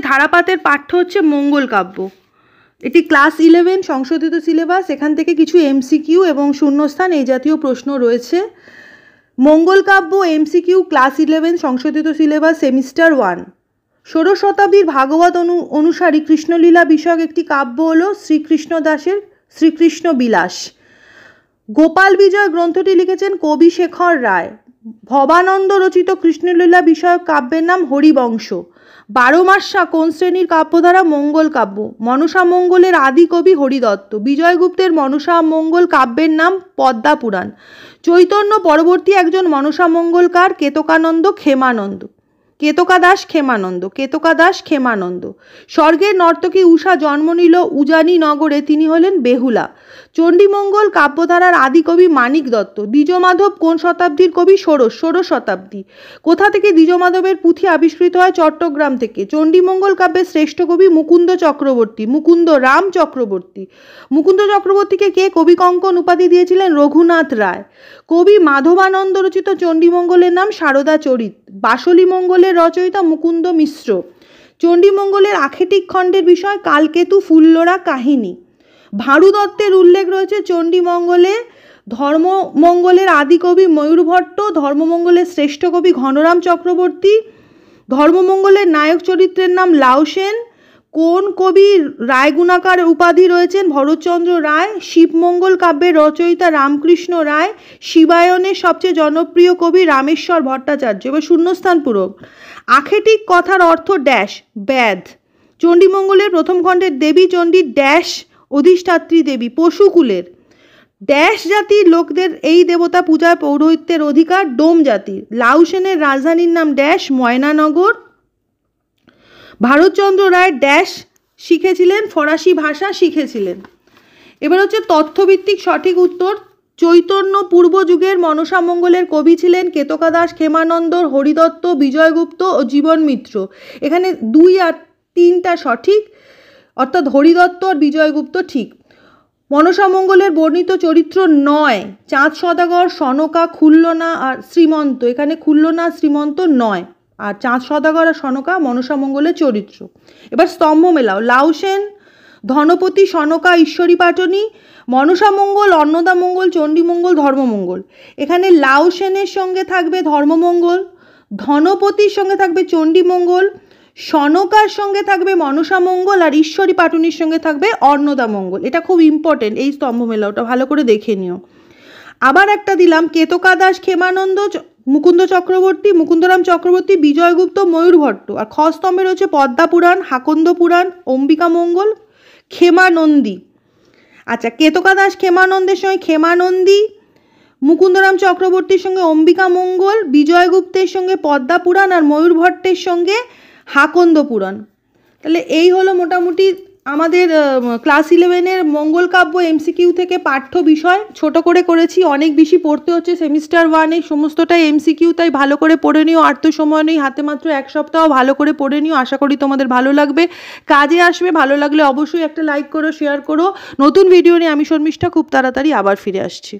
ধারাপাতের পাঠ্য হচ্ছে মঙ্গল কাব্য। এটি ক্লাস 11 সংশোধিত সিলেবাস। এখান থেকে কিছু এমসিকিউ এবং শূন্যস্থান এই জাতীয় প্রশ্ন রয়েছে। মঙ্গল কাব্য এমসিকিউ ক্লাস 11 সংশোধিত সিলেবাস সেমিস্টার 1। ষোড়শ শতাব্দীর ভাগবত অনুসারী কৃষ্ণলীলা বিষয়ক একটি কাব্য হল শ্রীকৃষ্ণ দাসের শ্রীকৃষ্ণ বিলাস। গোপাল বিজয় গ্রন্থটি লিখেছেন কবি শেখর রায়। ভবানন্দ রচিত কৃষ্ণলীলা বিষয়ক কাব্যের নাম হরিবংশ। 12 মাসা কোন শ্রেণীর কাব্যধারা? মঙ্গল কাব্য। মনসা মঙ্গলের আদি কবি হরিদত্ত। বিজয়গুপ্তের মনসা মঙ্গল কাব্যের নাম পদ্মা পুরাণ। চৈতন্য পরবর্তী একজন মনসা মঙ্গলকার কেতকানন্দ ক্ষেমানন্দ। কেতকাদাস ক্ষেমানন্দ। স্বর্গের নর্তকী উষা জন্ম নিল উজানি নগরে, তিনি হলেন বেহুলা। চণ্ডীমঙ্গল কাব্যধারার আদি কবি মানিক দত্ত। দ্বিজমাধব কোন শতাব্দীর কবি? ষোড়শ শতাব্দী। কোথা থেকে দ্বিজমাধবের পুঁথি আবিষ্কৃত হয়? চট্টগ্রাম থেকে। চণ্ডীমঙ্গল কাব্যের শ্রেষ্ঠ কবি মুকুন্দ চক্রবর্তী। মুকুন্দরাম চক্রবর্তী। মুকুন্দ চক্রবর্তীকে কে কবি কঙ্কন উপাধি দিয়েছিলেন? রঘুনাথ রায়। কবি মাধবানন্দ রচিত চণ্ডীমঙ্গলের নাম সারদা চরিত। বাসলি মঙ্গলের রচয়িতা মুকুন্দ মিশ্র। চণ্ডীমঙ্গলের আখেটিক খণ্ডের বিষয় কালকেতু ফুল্লরা কাহিনী। ভারু দত্তের উল্লেখ রয়েছে চণ্ডীমঙ্গলে। ধর্মমঙ্গলের আদি কবি ময়ূরভট্ট। ধর্মমঙ্গলের শ্রেষ্ঠ কবি ঘনরাম চক্রবর্তী। ধর্মমঙ্গলের নায়ক চরিত্রের নাম লাউ সেন। কোন কবি রায়গুণাকার উপাধি রয়েছেন? ভরতচন্দ্র রায়। শিবমঙ্গল কাব্যের রচয়িতা রামকৃষ্ণ রায়। শিবায়নের সবচেয়ে জনপ্রিয় কবি রামেশ্বর ভট্টাচার্য। এবার শূন্যস্থান পূরক। আখেটিক কথার অর্থ ড্যাশ ব্যাধ। চণ্ডীমঙ্গলের প্রথম খণ্ডের দেবী চণ্ডী ড্যাশ অধিষ্ঠাত্রী দেবী। পশুকুলের ড্যাশ জাতির লোকদের এই দেবতা পূজায় পৌরোহিত্যের অধিকার। ডোম জাতির। লাউ সেনের রাজধানীর নাম ড্যাশ ময়নানগর। ভারতচন্দ্র রায় ড্যাশ শিখেছিলেন? ফরাসি ভাষা শিখেছিলেন। এবার হচ্ছে তথ্যভিত্তিক সঠিক উত্তর। চৈতন্য পূর্ব যুগের মনসা মঙ্গলের কবি ছিলেন কেতকাদাস ক্ষেমানন্দ, হরিদত্ত, বিজয়গুপ্ত ও জীবন মিত্র। এখানে 2 আর 3টা সঠিক, অর্থাৎ হরিদত্ত আর বিজয়গুপ্ত ঠিক। মনসা মঙ্গলের বর্ণিত চরিত্র 9। চাঁদ সদাগর, সনকা, খুল্লনা আর শ্রীমন্ত। এখানে খুল্লনা শ্রীমন্ত 9, আর চাঁদ সদাগর আর সনকা মনসা মঙ্গলের চরিত্র। এবার স্তম্ভ মেলাও। লাউ সেন, ধনপতি, সনকা, ঈশ্বরী পাটনি। মনসা মঙ্গল, অন্নদা মঙ্গল, চণ্ডীমঙ্গল, ধর্মমঙ্গল। এখানে লাউ সেনের সঙ্গে থাকবে ধর্মমঙ্গল, ধনপতির সঙ্গে থাকবে চণ্ডীমঙ্গল, সনকার সঙ্গে থাকবে মনসা মঙ্গল, আর ঈশ্বরী পাটনির সঙ্গে থাকবে অন্নদা মঙ্গল। এটা খুব ইম্পর্টেন্ট, এই স্তম্ভ মেলাওটা ভালো করে দেখে নিও। আবার একটা দিলাম, কেতকাদাস ক্ষেমানন্দ, মুকুন্দ চক্রবর্তী, মুকুন্দরাম চক্রবর্তী, বিজয়গুপ্ত, ময়ূরভট্ট। আর খ স্তম্ভে রয়েছে পদ্মা পুরাণ, হাকন্দ পুরাণ, অম্বিকা মঙ্গল, ক্ষেমানন্দী। আচ্ছা, কেতকাদাস ক্ষেমানন্দের সঙ্গে ক্ষেমানন্দী, মুকুন্দরাম চক্রবর্তীর সঙ্গে অম্বিকা মঙ্গল, বিজয়গুপ্তের সঙ্গে পদ্মা পুরাণ, আর ময়ূরভট্টের সঙ্গে হাকন্দ পুরাণ। তাহলে এই হলো মোটামুটি আমাদের ক্লাস 11-এর মঙ্গল কাব্য এমসিকিউ থেকে পাঠ্য বিষয়। ছোট করে করেছি, অনেক বেশি পড়তে হচ্ছে সেমিস্টার 1-এ, সমস্তটাই এমসিকিউ, তাই ভালো করে পড়ে নিও। আর তো সময় নেই হাতে, মাত্র 1 সপ্তাহ, ভালো করে পড়ে নিও। আশা করি তোমাদের ভালো লাগবে, কাজে আসবে। ভালো লাগলে অবশ্যই একটা লাইক করো, শেয়ার করো। নতুন ভিডিও নিয়ে আমি শর্মিষ্ঠা খুব তাড়াতাড়ি আবার ফিরে আসছি।